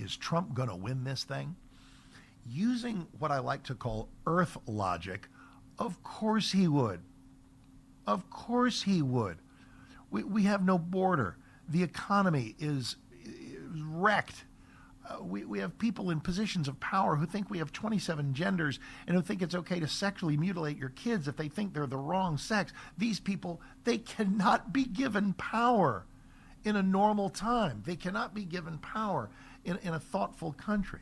is Trump going to win this thing? Using what I like to call earth logic, of course he would. Of course he would. We have no border. The economy is wrecked. We have people in positions of power who think we have 27 genders and who think it's okay to sexually mutilate your kids if they think they're the wrong sex. These people, they cannot be given power in a normal time. They cannot be given power in a thoughtful country.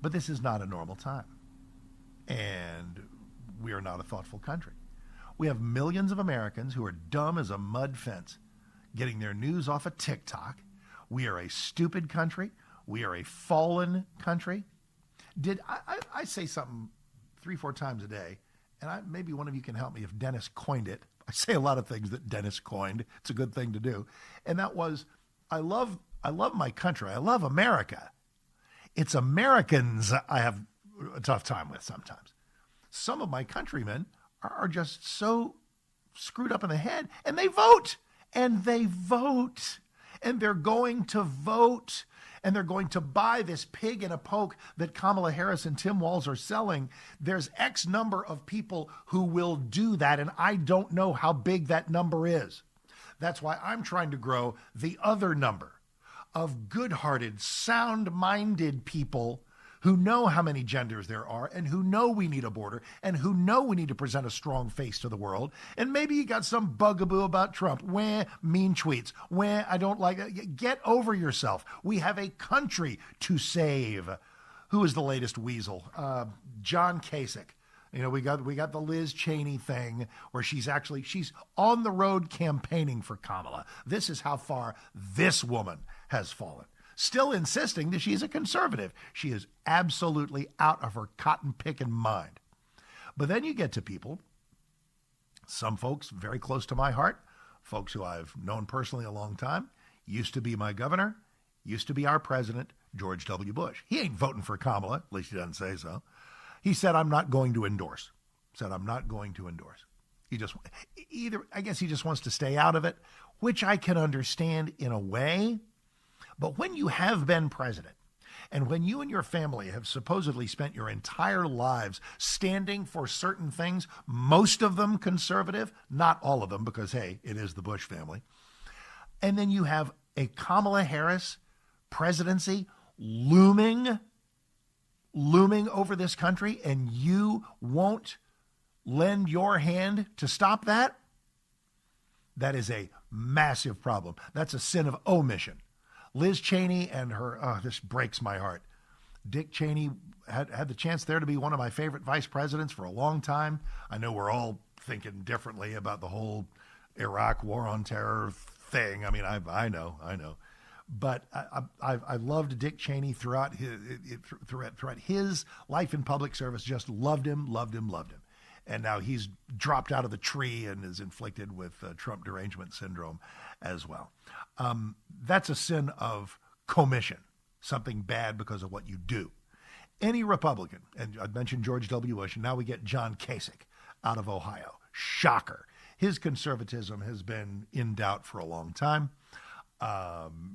But this is not a normal time. And we are not a thoughtful country. We have millions of Americans who are dumb as a mud fence, getting their news off of TikTok. We are a stupid country. We are a fallen country. I say something 3-4 times a day, and maybe one of you can help me if Dennis coined it. I say a lot of things that Dennis coined. It's a good thing to do. And that was, I love my country. I love America. It's Americans I have a tough time with sometimes. Some of my countrymen are just so screwed up in the head, and they vote, and they're going to vote, and they're going to buy this pig in a poke that Kamala Harris and Tim Walz are selling. There's X number of people who will do that, and I don't know how big that number is. That's why I'm trying to grow the other number of good-hearted, sound-minded people who know how many genders there are and who know we need a border and who know we need to present a strong face to the world. And maybe you got some bugaboo about Trump. Mean tweets. I don't like it. Get over yourself. We have a country to save. Who is the latest weasel? John Kasich. You know, we got the Liz Cheney thing where she's on the road campaigning for Kamala. This is how far this woman has fallen. Still insisting that she's a conservative. She is absolutely out of her cotton-picking mind. But then you get to people, some folks very close to my heart, folks who I've known personally a long time, used to be my governor, used to be our president, George W. Bush. He ain't voting for Kamala, at least he doesn't say so. He said, I'm not going to endorse. I guess he just wants to stay out of it, which I can understand in a way. But when you have been president, and when you and your family have supposedly spent your entire lives standing for certain things, most of them conservative, not all of them, because, hey, it is the Bush family, and then you have a Kamala Harris presidency looming over this country, and you won't lend your hand to stop that, that is a massive problem. That's a sin of omission. Liz Cheney and her, this breaks my heart. Dick Cheney had the chance there to be one of my favorite vice presidents for a long time. I know we're all thinking differently about the whole Iraq war on terror thing. I mean, I know. But I loved Dick Cheney throughout his life in public service. Just loved him. And now he's dropped out of the tree and is inflicted with Trump derangement syndrome as well. That's a sin of commission, something bad because of what you do. Any Republican, and I mentioned George W. Bush, and now we get John Kasich out of Ohio. Shocker. His conservatism has been in doubt for a long time.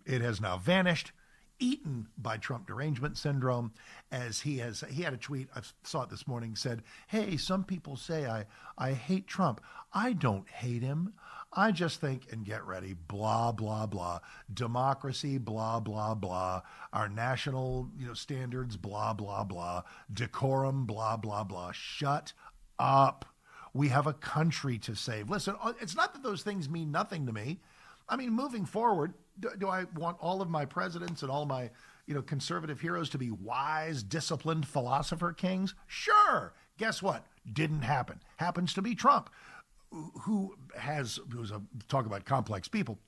It has now vanished, eaten by Trump derangement syndrome, as he had a tweet, I saw it this morning, said, hey, some people say I hate Trump. I don't hate him. I just think, and get ready, blah, blah, blah, democracy, blah, blah, blah, our national standards, blah, blah, blah, decorum, blah, blah, blah. Shut up. We have a country to save. Listen, it's not that those things mean nothing to me. I mean, moving forward, do I want all of my presidents and all my, conservative heroes to be wise, disciplined philosopher kings? Sure. Guess what? Didn't happen. Happens to be Trump, talk about complex people,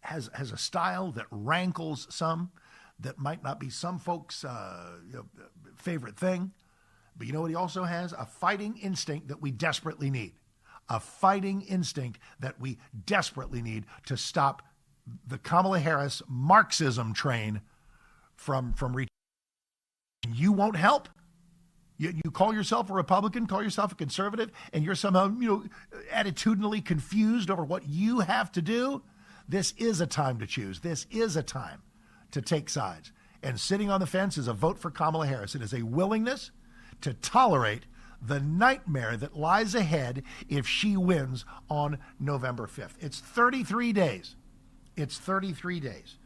has a style that rankles some, that might not be some folks' favorite thing. But you know what he also has? A fighting instinct that we desperately need. A fighting instinct that we desperately need to stop the Kamala Harris Marxism train from reaching. You won't help. You call yourself a Republican, call yourself a conservative, and you're somehow, attitudinally confused over what you have to do. This is a time to choose. This is a time to take sides. And sitting on the fence is a vote for Kamala Harris. It is a willingness to tolerate the nightmare that lies ahead if she wins on November 5th. It's 33 days. It's 33 days.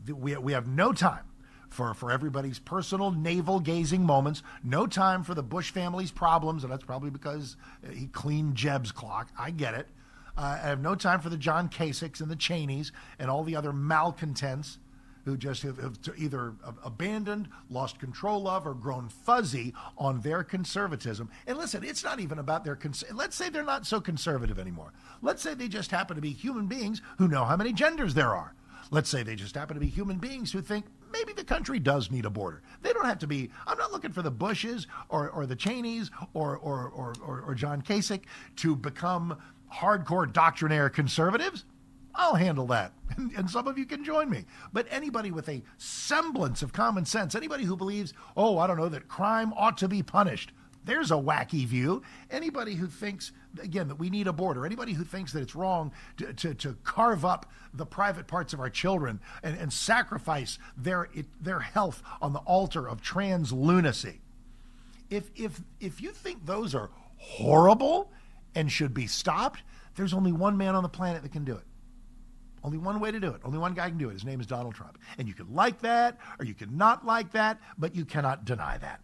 We have no time for everybody's personal navel-gazing moments, no time for the Bush family's problems, and that's probably because he cleaned Jeb's clock. I get it. I have no time for the John Kasichs and the Cheneys and all the other malcontents who just have either abandoned, lost control of, or grown fuzzy on their conservatism. And listen, it's not even about their let's say they're not so conservative anymore. Let's say they just happen to be human beings who know how many genders there are. Let's say they just happen to be human beings who think maybe the country does need a border. They don't have to be, I'm not looking for the Bushes or the Cheneys or John Kasich to become hardcore doctrinaire conservatives. I'll handle that. And some of you can join me. But anybody with a semblance of common sense, anybody who believes, oh, I don't know, that crime ought to be punished, there's a wacky view. Anybody who thinks, again, that we need a border, anybody who thinks that it's wrong to carve up the private parts of our children and sacrifice their health on the altar of trans lunacy. If you think those are horrible and should be stopped, there's only one man on the planet that can do it. Only one way to do it. Only one guy can do it. His name is Donald Trump. And you can like that or you can not like that, but you cannot deny that.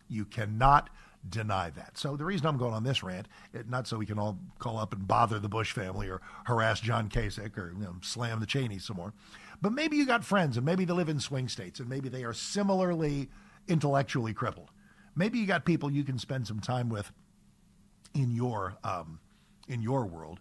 You cannot deny that. So the reason I'm going on this rant, not so we can all call up and bother the Bush family or harass John Kasich or slam the Cheneys some more, but maybe you got friends and maybe they live in swing states and maybe they are similarly intellectually crippled. Maybe you got people you can spend some time with in your world.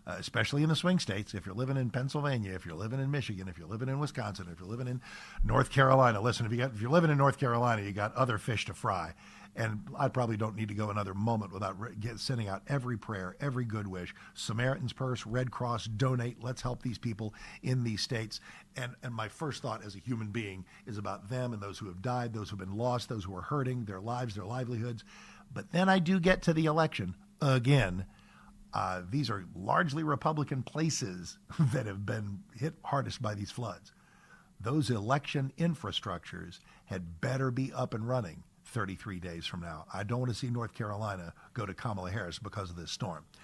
Especially in the swing states, if you're living in Pennsylvania, if you're living in Michigan, if you're living in Wisconsin, if you're living in North Carolina. Listen, if you're living in North Carolina, you got other fish to fry. And I probably don't need to go another moment without sending out every prayer, every good wish. Samaritan's Purse, Red Cross, donate. Let's help these people in these states. And my first thought as a human being is about them and those who have died, those who have been lost, those who are hurting, their lives, their livelihoods. But then I do get to the election again. These are largely Republican places that have been hit hardest by these floods. Those election infrastructures had better be up and running 33 days from now. I don't want to see North Carolina go to Kamala Harris because of this storm.